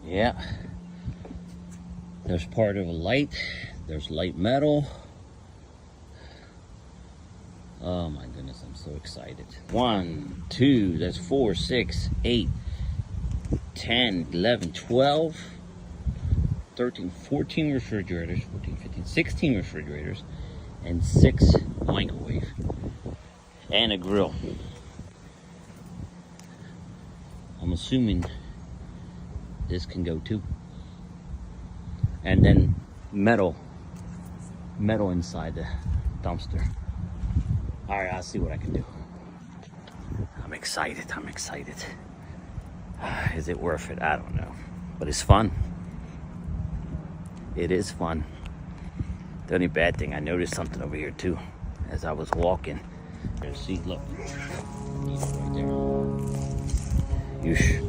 Yeah. There's part of a light. There's light metal. Oh my goodness, I'm so excited. 1, 2, that's 4, 6, 8, 10, 11, 12, 13, 14 refrigerators, 14, 15, 16 refrigerators, and 6 microwaves, and a grill. I'm assuming this can go too. And then metal inside the dumpster. All right, I'll see what I can do. I'm excited. Is it worth it? I don't know, but it's fun. It is fun. The only bad thing, I noticed something over here too as I was walking. See, look, right there.